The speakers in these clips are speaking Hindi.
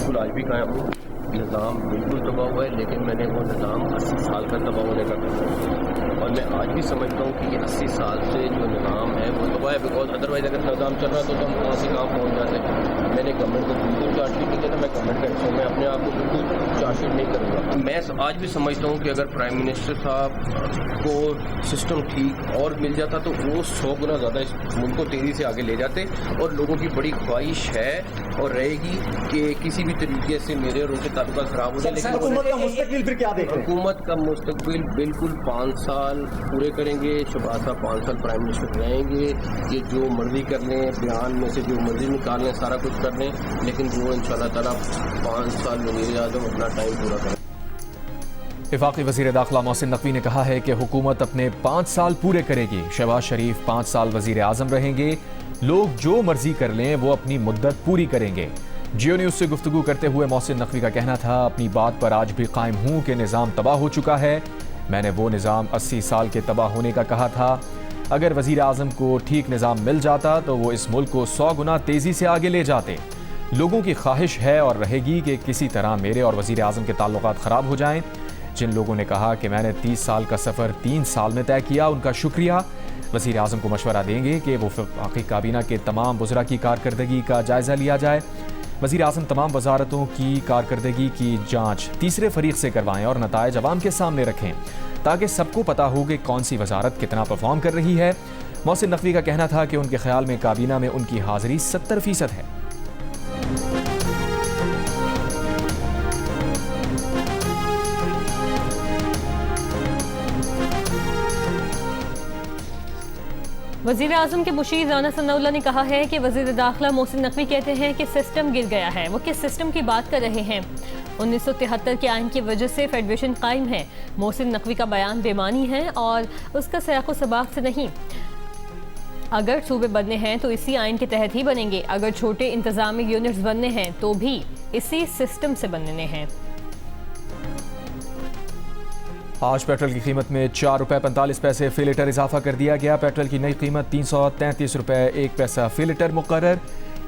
बिल्कुल आज भी कायम हूँ। निज़ाम बिल्कुल तबाह हुआ है, लेकिन मैंने वो निज़ाम 80 साल का तबाह होने का कहा और मैं आज भी समझता हूँ कि ये 80 साल से जो निज़ाम है वो तबाह है। बिकॉज अदरवाइज अगर निज़ाम चल रहा तो हम कहाँ से कहाँ पहुँच जाते। मैंने गवर्नमेंट को बिल्कुल चार्जशीट नहीं किया, मैं गवर्नमेंट का हिस्सा, मैं अपने आप को बिल्कुल चार्जशीट नहीं करूँगा। मैं आज भी समझता हूँ कि अगर प्राइम मिनिस्टर साहब को सिस्टम ठीक और मिल जाता तो वो 100 गुना ज़्यादा इस मुल्क को तेज़ी से आगे ले जाते। और लोगों की बड़ी ख्वाहिश है और रहेगी कि किसी भी तरीके से मेरे और उनके ताल्लुकात खराब हो जाए। लेकिन हुकूमत का मुस्तकबिल फिर क्या देख रहे हैं? हुकूमत का मुस्तकबिल बिल्कुल 5 साल पूरे करेंगे। शहबाज साहब 5 साल प्राइम मिनिस्टर रहेंगे। ये जो मर्जी कर लें, बयान में से जो मर्जी निकाल लें, सारा कुछ कर लें, लेकिन वो इंशाअल्लाह ताला 5 साल वज़ीर आज़म अपना टाइम पूरा करें। वफाकी वज़ीर दाखिला मोहसिन नकवी ने कहा है कि हुकूमत अपने 5 साल पूरे करेगी। शहबाज शरीफ 5 साल वज़ीर आज़म रहेंगे। लोग जो मर्जी कर लें, वो अपनी मुद्दत पूरी करेंगे। जियो न्यूज़ से गुफ्तगू करते हुए मोहसिन नकवी का कहना था, अपनी बात पर आज भी कायम हूँ कि निज़ाम तबाह हो चुका है। मैंने वो निज़ाम 80 साल के तबाह होने का कहा था। अगर वज़ीर आज़म को ठीक निज़ाम मिल जाता तो वो इस मुल्क को 100 गुना तेज़ी से आगे ले जाते। लोगों की ख्वाहिश है और रहेगी कि किसी तरह मेरे और वज़ीर आज़म के ताल्लुकात ख़राब हो जाएं। जिन लोगों ने कहा कि मैंने 30 साल का सफ़र 3 साल में तय किया, उनका शुक्रिया। वज़ीर आज़म को मशवरा देंगे कि वो वफाकी काबीना के तमाम वज़रा की कारकर्दगी का जायज़ा लिया जाए। वज़ीर आज़म तमाम वजारतों की कारकर्दगी की जाँच तीसरे फरीक से करवाएं और नताइज अवाम के सामने रखें, ताकि सबको पता हो कि कौन सी वजारत कितना परफॉर्म कर रही है। मोहसिन नकवी का कहना था कि उनके ख्याल में काबीना में उनकी हाज़िरी 70% है। वज़ीर आज़म के मुशीर राना सनाउल्लाह ने कहा है कि वज़ीर दाखिला मोहसिन नकवी कहते हैं कि सिस्टम गिर गया है। वो किस सिस्टम की बात कर रहे हैं? 1973 के आइन की वजह से फेडरेशन कायम है। मोहसिन नकवी का बयान बेमानी है और उसका सयाक़ो सबाक़ से नहीं। अगर सूबे बनने हैं तो इसी आइन के तहत ही बनेंगे। अगर छोटे इंतज़ामी यूनिट्स बनने हैं तो भी इसी सिस्टम से बनने हैं। आज पेट्रोल की कीमत में 4 रुपये 45 पैसे फी लीटर इजाफा कर दिया गया। पेट्रोल की नई कीमत 333 रुपये 1 पैसा फी लीटर मुकर्रर।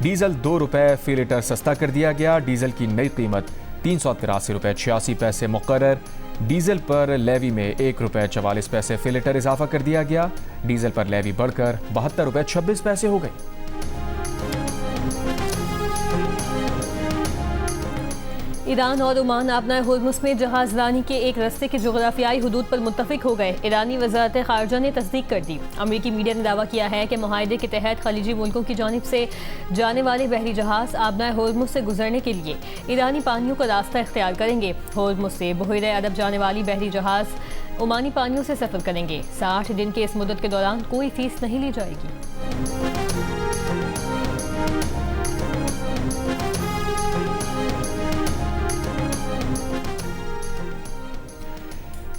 डीजल 2 रुपये फी लीटर सस्ता कर दिया गया। डीजल की नई कीमत 383 रुपये 86 पैसे मुकर्रर। डीजल पर लेवी में 1 रुपये 44 पैसे फी लीटर इजाफा कर दिया गया। डीजल पर लेवी बढ़कर 72 रुपये 26 पैसे हो गई। ईरान और ओमान आबनाए होर्मुज़ में जहाज़रानी के एक रस्ते के जोग्राफियाई हुदूद पर मुत्तफ़िक हो गए। ईरानी वज़ारत ख़ारजा ने तस्दीक कर दी। अमरीकी मीडिया ने दावा किया है कि मुआहदे के तहत खलीजी मुल्कों की जानिब से जाने वाले बहरी जहाज़ आबनाए होर्मुज़ से गुजरने के लिए ईरानी पानियों का रास्ता इख्तियार करेंगे। होर्मुज़ से बहरे अरब जाने वाली बहरी जहाज़ ओमानी पानियों से सफ़र करेंगे। 60 दिन के इस मुद्दत के दौरान कोई फ़ीस नहीं ली जाएगी।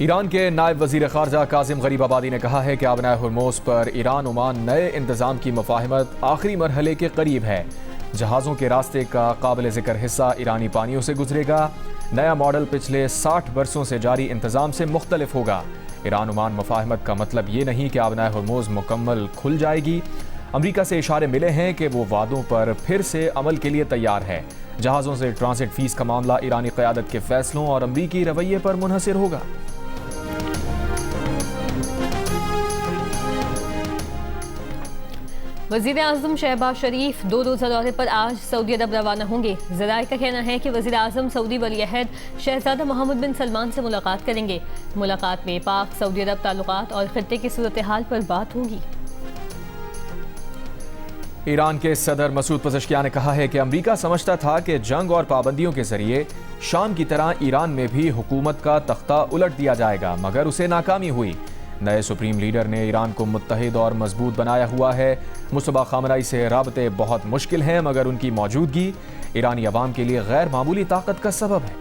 ईरान के नायब वज़ीर ख़ारजा कासिम गरीबाबादी ने कहा है कि आबनाए होर्मुज़ पर ईरान ओमान नए इंतज़ाम की मुफ़ाहमत आखिरी मरहले के करीब है। जहाज़ों के रास्ते का काबिल ज़िक्र हिस्सा ईरानी पानियों से गुजरेगा। नया मॉडल पिछले 60 बरसों से जारी इंतज़ाम से मुख्तलिफ होगा। ईरान ओमान मुफ़ाहमत का मतलब ये नहीं कि आबनाए होर्मुज़ मुकम्मल खुल जाएगी। अमरीका से इशारे मिले हैं कि वो वादों पर फिर से अमल के लिए तैयार है। जहाज़ों से ट्रांसिट फ़ीस का मामला ईरानी क़यादत के फ़ैसलों और अमरीकी रवैये पर मुनहसर होगा। वज़ीर आज़म शहबाज शरीफ 2 रोज़ा दौरे पर आज सऊदी अरब रवाना होंगे। ज़राए का कहना है कि वज़ीर आज़म सऊदी वली-अहद शहज़ादा मोहम्मद बिन सलमान से मुलाकात करेंगे। मुलाकात में पाक सऊदी अरब ताल्लुकात और खित्ते की सूरत हाल पर बात होगी। ईरान के सदर मसूद पज़ेश्कियान ने कहा है कि अमरीका समझता था कि जंग और पाबंदियों के जरिए शाम की तरह ईरान में भी हुकूमत का तख्ता उलट दिया जाएगा, मगर उसे नाकामी हुई। नए सुप्रीम लीडर ने ईरान को मुत्तहिद और मजबूत बनाया हुआ है। मुस्तफा खामनई से राबते बहुत मुश्किल हैं, मगर उनकी मौजूदगी ईरानी अवाम के लिए गैर मामूली ताकत का सबब है।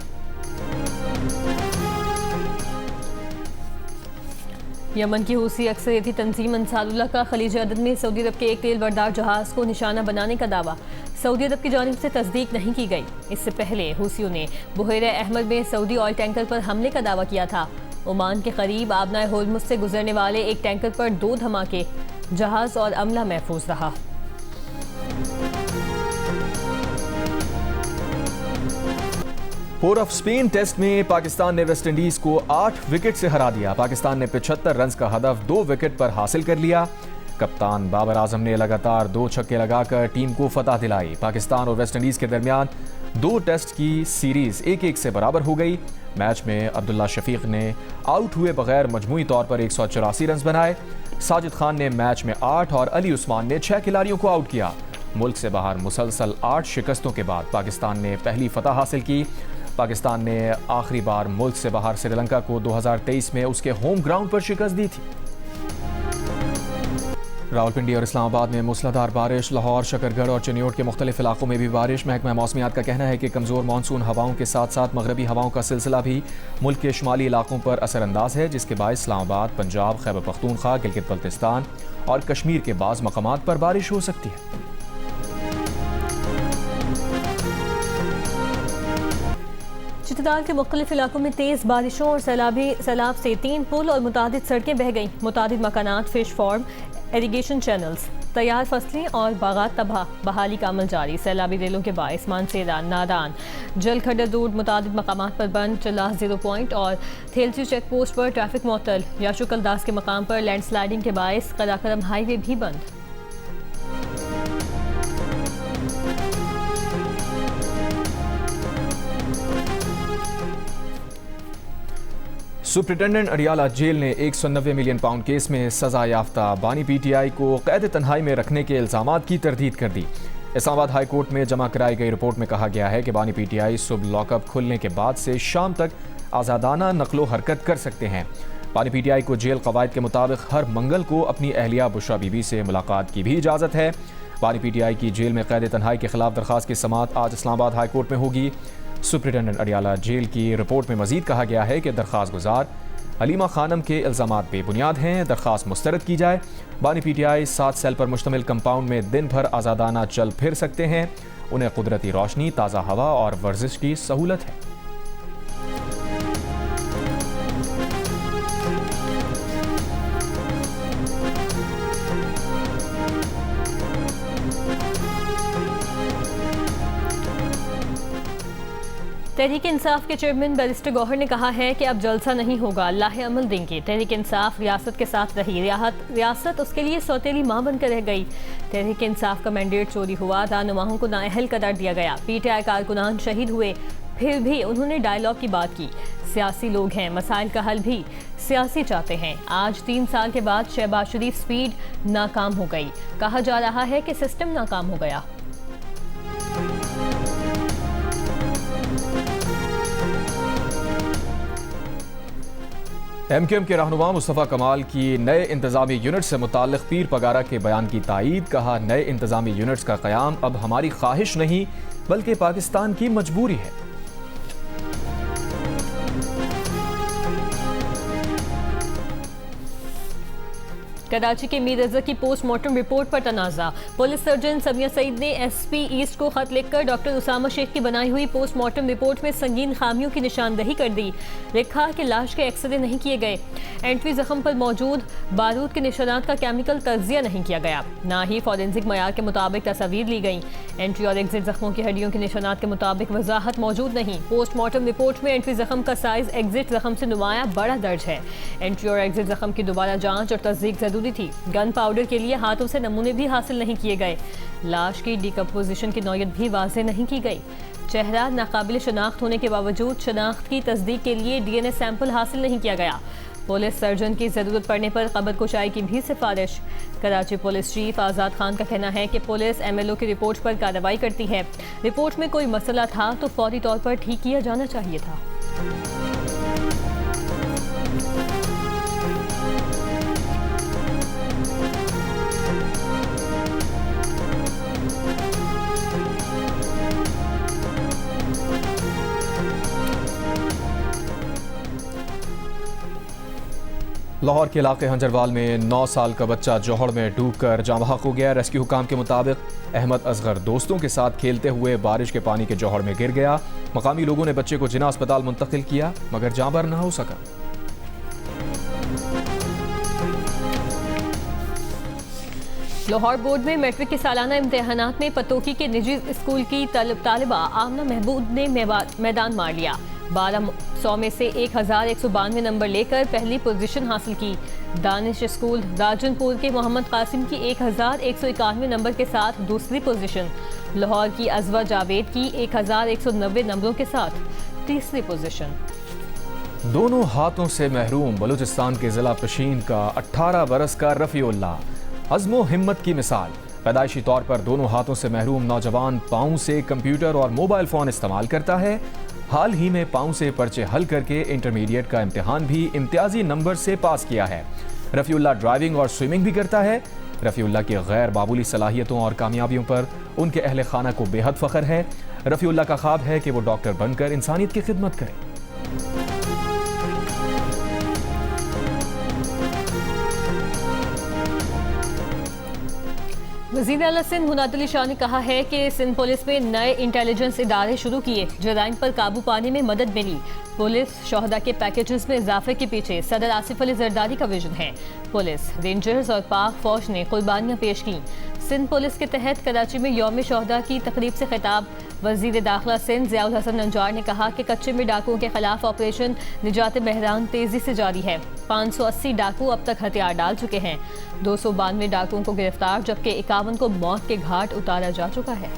यमन की हूसी अक्सरियती तंजीम अंसारुल्लाह का खलीज अदन में सऊदी अरब के एक तेल बरदार जहाज़ को निशाना बनाने का दावा सऊदी अरब की जानिब से तस्दीक नहीं की गई। इससे पहले हूसियों ने बुहेरे अहमद में सऊदी ऑयल टैंकर पर हमले का दावा किया था। ओमान के करीब आबनाए होर्मुज़ से गुजरने वाले एक टैंकर पर 2 धमाके, जहाज़ और अमला महफूज रहा। पोर्ट ऑफ स्पेन टेस्ट में पाकिस्तान ने वेस्ट इंडीज को 8 विकेट से हरा दिया। पाकिस्तान ने 75 रन का हदफ 2 विकेट पर हासिल कर लिया। कप्तान बाबर आजम ने लगातार 2 छक्के लगाकर टीम को फतह दिलाई। पाकिस्तान और वेस्ट इंडीज के दरमियान 2 टेस्ट की सीरीज 1-1 से बराबर हो गई। मैच में अब्दुल्ला शफीक ने आउट हुए बगैर मजमूई तौर पर 184 रन बनाए। साजिद खान ने मैच में 8 और अली उस्मान ने 6 खिलाड़ियों को आउट किया। मुल्क से बाहर मुसलसल 8 शिकस्तों के बाद पाकिस्तान ने पहली फतह हासिल की। पाकिस्तान ने आखिरी बार मुल्क से बाहर श्रीलंका को 2023 में उसके होम ग्राउंड पर शिकस्त दी थी। रावलपिंडी और इस्लामाबाद में मूसलाधार बारिश। लाहौर, शकरगढ़ और चिन्योट के मुख्तलिफ इलाकों में भी बारिश। महकमा मौसमियात का कहना है कि कमज़ोर मानसून हवाओं के साथ साथ मगरबी हवाओं का सिलसिला भी मुल्क के शुमाली इलाकों पर असरअंदाज है, जिसके बायस इस्लामाबाद, पंजाब, खैबर पख्तूनख्वा, गिलगित बल्तिस्तान और कश्मीर के बाज़ मकामात पर बारिश हो सकती है। चित्तौड़ के मुख्तलिफ इलाकों में तेज़ बारिशों और सैलाब से 3 पुल और मुतादिद सड़कें बह गईं। मुतादिद मकानात, फिश फार्म, इरिगेशन चैनल्स, तैयार फसलें और बागात तबाह। बहाली का अमल जारी। सैलाबी रेलों के बायस मानसेरा, नादान, जलखडर रोड मुतादिद मकामात पर बंद। चलाह 0 पॉइंट और थेलची चेक पोस्ट पर ट्रैफिक मुअत्तल। याशुकल दास के मकाम पर लैंडस्लाइडिंग के बायस कराकरम हाईवे भी बंद। सुप्रिटेंडेंट अडियाला जेल ने 190 मिलियन पाउंड केस में सजा याफ्ता बानी पीटीआई को कैद तन्हाई में रखने के इल्जामात की तरदीद कर दी। इस्लामाबाद हाई कोर्ट में जमा कराई गई रिपोर्ट में कहा गया है कि बानी पीटीआई सुबह लॉकअप खुलने के बाद से शाम तक आज़ादाना नकलो हरकत कर सकते हैं। बानी पीटीआई को जेल कवायद के मुताबिक हर मंगल को अपनी अहलिया बुशरा बीबी से मुलाकात की भी इजाज़त है। बानी पीटीआई की जेल में कैद तन्हाई के खिलाफ दरख्वास्त की समाअत आज इस्लामाबाद हाई कोर्ट में होगी। सुप्रिटेंडेंट अडियाला जेल की रिपोर्ट में मजीद कहा गया है कि दरख्वास्त गुजार हलीमा खानम के इल्ज़ामात बेबुनियाद हैं। दरख्वास्त मुस्तरद की जाए। बानी पीटीआई 7 सेल पर मुश्तमिल कंपाउंड में दिन भर आज़ादाना चल फिर सकते हैं। उन्हें कुदरती रोशनी, ताज़ा हवा और वर्जिश की सहूलत है। तहरीक इंसाफ के चेयरमैन बैरिस्टर गौहर ने कहा है कि अब जलसा नहीं होगा, अल्लाह अमल देंगे। तहरीक इंसाफ रियासत के साथ रही, रियासत उसके लिए सौतेली माँ बनकर रह गई। तहरीक इंसाफ का मैंडेट चोरी हुआ, रहनुमाओं को नाअहल करार दिया गया। पीटीआई कारकुनान शहीद हुए, फिर भी उन्होंने डायलॉग की बात की। सियासी लोग हैं, मसाइल का हल भी सियासी चाहते हैं। आज 3 साल के बाद शहबाज शरीफ स्पीड नाकाम हो गई। कहा जा रहा है कि सिस्टम नाकाम हो गया। एमक्यूएम के रहनुमा मुस्तफ़ा कमाल की नए इंतजामी यूनिट से मुताल्लिक़ पीर पगारा के बयान की तायीद। कहा, नए इंतजामी यूनिट्स का क़याम अब हमारी ख्वाहिश नहीं बल्कि पाकिस्तान की मजबूरी है। कराची के मीर रज़ा की पोस्टमार्टम रिपोर्ट पर तनाज़ा। पुलिस सर्जन समिया सईद ने एसपी ईस्ट को खत लिखकर डॉक्टर उसामा शेख की बनाई हुई पोस्टमार्टम रिपोर्ट में संगीन खामियों की निशानदही कर दी। लिखा कि लाश के एक्सरे नहीं किए गए, एंट्री जख्म पर मौजूद बारूद के निशानात का केमिकल तज्जिया नहीं किया गया, ना ही फॉरेंसिक मयार के मुताबिक तस्वीर ली गई। एंट्री और एग्जिट जख्मों की हड्डियों के निशानात के मुताबिक वजाहत मौजूद नहीं। पोस्टमार्टम रिपोर्ट में एंट्री जख्म का साइज एग्जिट जख्म से नुमाया बड़ा दर्ज है। एंट्री और एग्जिट जख्म की दोबारा जाँच और तस्दीक जरूरी थी। गन पाउडर के लिए हाथों से नमूने भी हासिल नहीं किए गए। लाश की डिकम्पोजिशन की नौयत भी वाज़ेह नहीं की गई। चेहरा नाकाबिल शनाख्त होने के बावजूद शनाख्त की तस्दीक के लिए डीएनए सैंपल हासिल नहीं किया गया। पुलिस सर्जन की जरूरत पड़ने पर कब्र कुचाई की भी सिफारिश। कराची पुलिस चीफ आज़ाद खान का कहना है कि पुलिस एमएलओ की रिपोर्ट पर कार्रवाई करती है। रिपोर्ट में कोई मसला था तो फौरी तौर पर ठीक किया जाना चाहिए था। लाहौर के इलाके हंजरवाल में 9 साल का बच्चा जोहड़ में डूबकर जाँ बहक हो गया। रेस्क्यू हुकाम के मुताबिक अहमद असगर दोस्तों के साथ खेलते हुए बारिश के पानी के जोहड़ में गिर गया। मकामी लोगों ने बच्चे को जिना अस्पताल मुंतकिल किया मगर जाँ बर न हो सका। लाहौर बोर्ड में मैट्रिक के सालाना इम्तिहानात में पतोकी के निजी स्कूल की तालिबा आमना महबूब ने मैदान मार लिया। 1200 में से 1192 नंबर लेकर पहली पोजीशन हासिल की। दानिश स्कूल राजनपुर के मोहम्मद कासिम की 1191 नंबर के साथ दूसरी पोजीशन। लाहौर की अजवा जावेद की 1190 नंबरों के साथ तीसरी पोजीशन। दोनों हाथों से महरूम बलूचिस्तान के जिला पशीन का 18 बरस का रफ़ीउल्लाह अज़्मो हिम्मत की मिसाल। पैदाइशी तौर पर दोनों हाथों से महरूम नौजवान पाँव से कंप्यूटर और मोबाइल फ़ोन इस्तेमाल करता है। हाल ही में पाँव से पर्चे हल करके इंटरमीडिएट का इम्तिहान भी इम्तियाजी नंबर से पास किया है। रफ़ीउल्लाह ड्राइविंग और स्विमिंग भी करता है। रफ़ीउल्लाह की गैर मामूली सलाहियतों और कामयाबियों पर उनके अहले खाना को बेहद फ़ख्र है। रफ़ीउल्लाह का ख्वाब है कि वो डॉक्टर बनकर इंसानियत की खिदमत करे। वज़ीर आला सिंध मुनाद अली शाह ने कहा है कि सिंध पुलिस में नए इंटेलिजेंस इदारे शुरू किए, जराइम पर काबू पाने में मदद मिली। पुलिस शोहदा के पैकेजेस में इजाफे के पीछे सदर आसिफ अली जरदारी का विजन है। पुलिस, रेंजर्स और पाक फौज ने कुर्बानियां पेश की। सिंध पुलिस के तहत कराची में यौम शोहदा की तकरीब से खिताब वज़ीर दाखिला सिंध ज़ियाउल हसन नंजार ने कहा कि कच्चे में डाकुओं के खिलाफ ऑपरेशन निजात बहरान तेजी से जारी है। 580 डाकू अब तक हथियार डाल चुके हैं। 292 डाकुओं को गिरफ्तार जबकि 51 को मौत के घाट उतारा जा चुका है।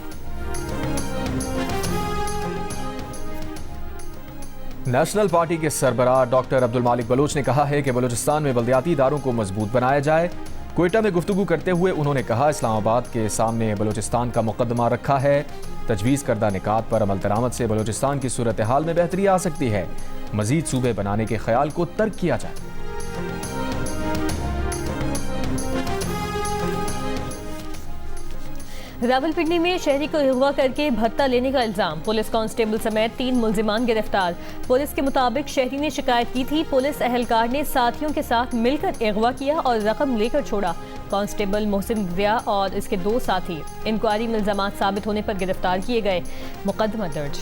नेशनल पार्टी के सरबराह डॉक्टर अब्दुल मालिक बलोच ने कहा है कि बलूचिस्तान में बल्दियाती इदारों को मजबूत बनाया जाए। क्वेटा में गुफ्तगू करते हुए उन्होंने कहा, इस्लामाबाद के सामने बलूचिस्तान का मुकदमा रखा है। तजवीज़ करदा निकात पर अमल दरामद से बलूचिस्तान की सूरत हाल में बेहतरी आ सकती है। मजीद सूबे बनाने के ख्याल को तर्क किया जाए। रावलपिंडी में शहरी को अगवा करके भत्ता लेने का इल्जाम, पुलिस कांस्टेबल समेत 3 मुल्जिमान गिरफ्तार। पुलिस के मुताबिक शहरी ने शिकायत की थी, पुलिस एहलकार ने साथियों के साथ मिलकर अगवा किया और रकम लेकर छोड़ा। कांस्टेबल मोहसिन दिया और इसके 2 साथी इंक्वायरी में इल्जामात साबित होने पर गिरफ्तार किए गए। मुकदमा दर्ज।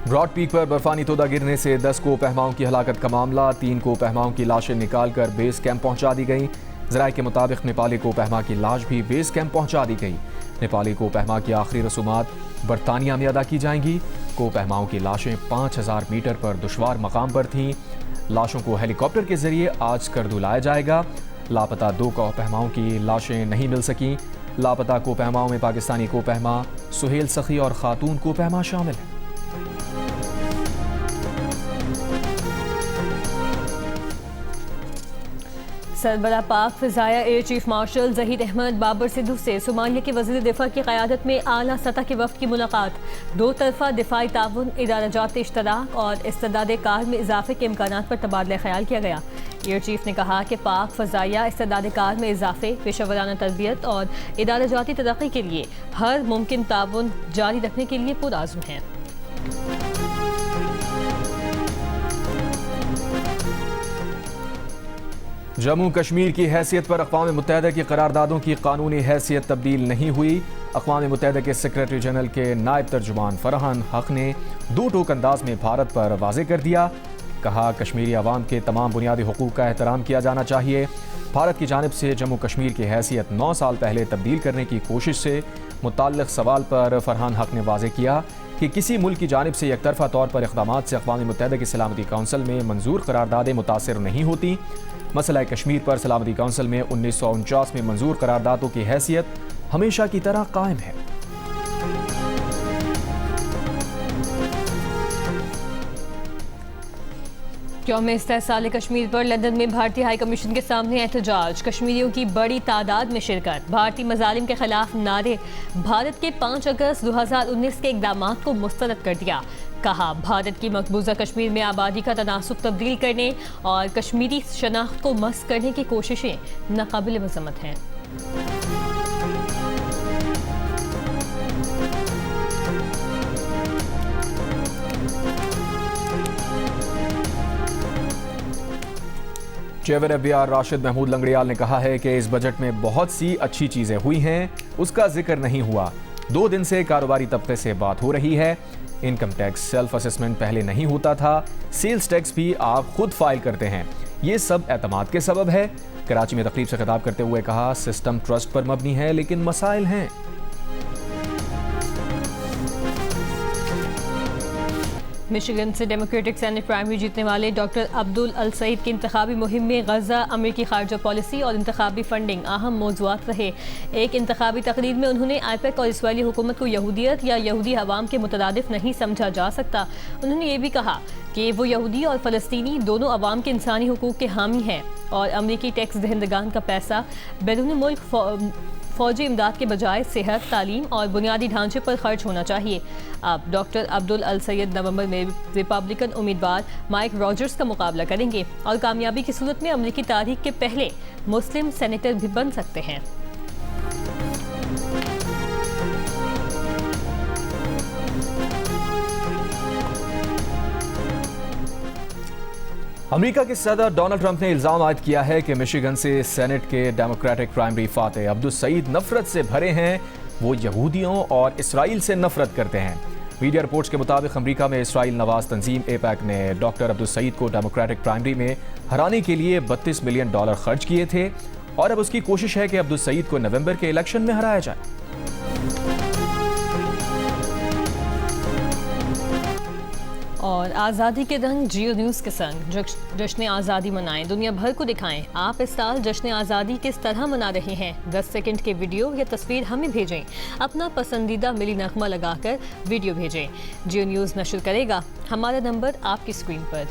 ब्रॉड पीक पर बर्फानी तोदा गिरने से 10 को पहमाओं की हलाकत का मामला, 3 को पहमाओं की लाशें निकालकर बेस कैंप पहुंचा दी गई। ज़राए के मुताबिक नेपाली को पहमा की लाश भी बेस कैंप पहुंचा दी गई। नेपाली को पहमा की आखिरी रसूमात बरतानिया में अदा की जाएंगी। को पहमाओं की लाशें 5000 मीटर पर दुश्वार मकाम पर थीं। लाशों को हेलीकॉप्टर के जरिए आज स्कर्दू लाया जाएगा। लापता 2 को पहमाओं की लाशें नहीं मिल सकीं। लापता को पहमाओं में पाकिस्तानी को पहमा सुहेल सखी और खातून को पहमा शामिल है। सरबराह पाक फ़िज़ाया air chief marshal Zahid Ahmed Babar Sidhu से सोमालिया के वज़ीर दिफा की क़यादत में आला सतह के वफ़द की मुलाकात। 2 तरफ़ा दिफाई ताउन, इदारा-जात इश्तराक और इस्तेदाद कार में इजाफे के इम्कानात पर तबादला ख्याल किया गया। एयर चीफ ने कहा कि पाक फ़िज़ाया इस्तेदाद कार में इजाफे, पेशेवराना तरबियत और इदारा-जाती तरक्की के लिए हर मुमकिन ताउन जारी रखने के लिए पुरआज़्म है। जम्मू कश्मीर की हैसियत पर अक़वाम मुत्तहिदा की करारदादों की कानूनी हैसियत तब्दील नहीं हुई। अक़वाम मुत्तहिदा के सेक्रेटरी जनरल के नायब तर्जुमान फरहान हक ने 2 टोक अंदाज में भारत पर वाज़े कर दिया। कहा, कश्मीरी अवाम के तमाम बुनियादी हुकूक का एहतराम किया जाना चाहिए। भारत की जानिब से जम्मू कश्मीर की हैसियत 9 साल पहले तब्दील करने की कोशिश से मुताल्लिक़ सवाल पर फरहान हक ने वाज़े किया कि किसी मुल्क की जानिब से एकतरफ़ा तौर पर इक़दामात से अक़वाम मुत्तहिदा की सलामती कौंसिल में मंजूर करारदादें मुतासिर नहीं होती। मसला कश्मीर पर सलामती कौंसिल में 1949 में मंजूर करारदादों की हैसियत हमेशा की तरह कायम है। यौम इस्तेहसाल कश्मीर पर लंदन में भारतीय हाई कमीशन के सामने एहतजाज, कश्मीरियों की बड़ी तादाद में शिरकत। भारतीय मजालिम के खिलाफ नारे। भारत के 5 अगस्त 2019 के इक़दामात को मुस्तरद कर दिया। कहा, भारत की मकबूजा कश्मीर में आबादी का तनासुब तब्दील करने और कश्मीरी शनाख्त को मस्क करने की कोशिशें नाकाबिल मज़म्मत हैं। चेयर FBR राशिद महमूद लंगड़ियाल ने कहा है कि इस बजट में बहुत सी अच्छी चीज़ें हुई हैं, उसका जिक्र नहीं हुआ। 2 दिन से कारोबारी तबके से बात हो रही है। इनकम टैक्स सेल्फ असेसमेंट पहले नहीं होता था, सेल्स टैक्स भी आप खुद फाइल करते हैं। ये सब एतमाद के सबब है। कराची में तकरीब से खिताब करते हुए कहा, सिस्टम ट्रस्ट पर मबनी है लेकिन मसाइल हैं। मिशिगन से डेमोक्रेटिक सेनेट प्राइमरी जीतने वाले डॉक्टर अब्दुल अल सईद की इंतखाबी मुहिम में गजा, अमेरिकी खारजा पॉलिसी और इंतखाबी फंडिंग अहम मौज़ूआत रहे। एक इंतखाबी तकरीर में उन्होंने आईपैक और इसराइली हुकूमत को यहूदियत या यहूदी अवाम के मुतरादिफ नहीं समझा जा सकता। उन्होंने ये भी कहा कि वो यहूदी और फ़लस्तीनी दोनों अवाम के इंसानी हुकूक के हामी हैं और अमेरिकी टैक्स दहिंदगान का पैसा बैरून मुल्क फौजी इमदाद के बजाय सेहत, तालीम और बुनियादी ढांचे पर खर्च होना चाहिए। अब डॉक्टर अब्दुल अल सैयद नवंबर में रिपब्लिकन उम्मीदवार माइक रॉजर्स का मुकाबला करेंगे और कामयाबी की सूरत में अमेरिकी तारीख के पहले मुस्लिम सेनेटर भी बन सकते हैं। अमेरिका के सदर डोनाल्ड ट्रंप ने इल्जाम आयद किया है कि मिशिगन से सेनेट के डेमोक्रेटिक प्राइमरी फाते अब्दुल सईद नफरत से भरे हैं। वो यहूदियों और इसराइल से नफरत करते हैं। मीडिया रिपोर्ट्स के मुताबिक अमेरिका में इसराइल नवाज तंजीम एपैक ने डॉक्टर अब्दुल सईद को डेमोक्रेटिक प्राइमरी में हराने के लिए $32 मिलियन खर्च किए थे और अब उसकी कोशिश है कि अब्दुल सईद को नवंबर के इलेक्शन में हराया जाए। और आज़ादी के रंग जियो न्यूज़ के संग जश्न आज़ादी मनाएं, दुनिया भर को दिखाएं आप इस साल जश्न आज़ादी किस तरह मना रहे हैं। 10 सेकंड के वीडियो या तस्वीर हमें भेजें। अपना पसंदीदा मिली नगमा लगाकर वीडियो भेजें। जियो न्यूज़ नशर करेगा। हमारा नंबर आपकी स्क्रीन पर।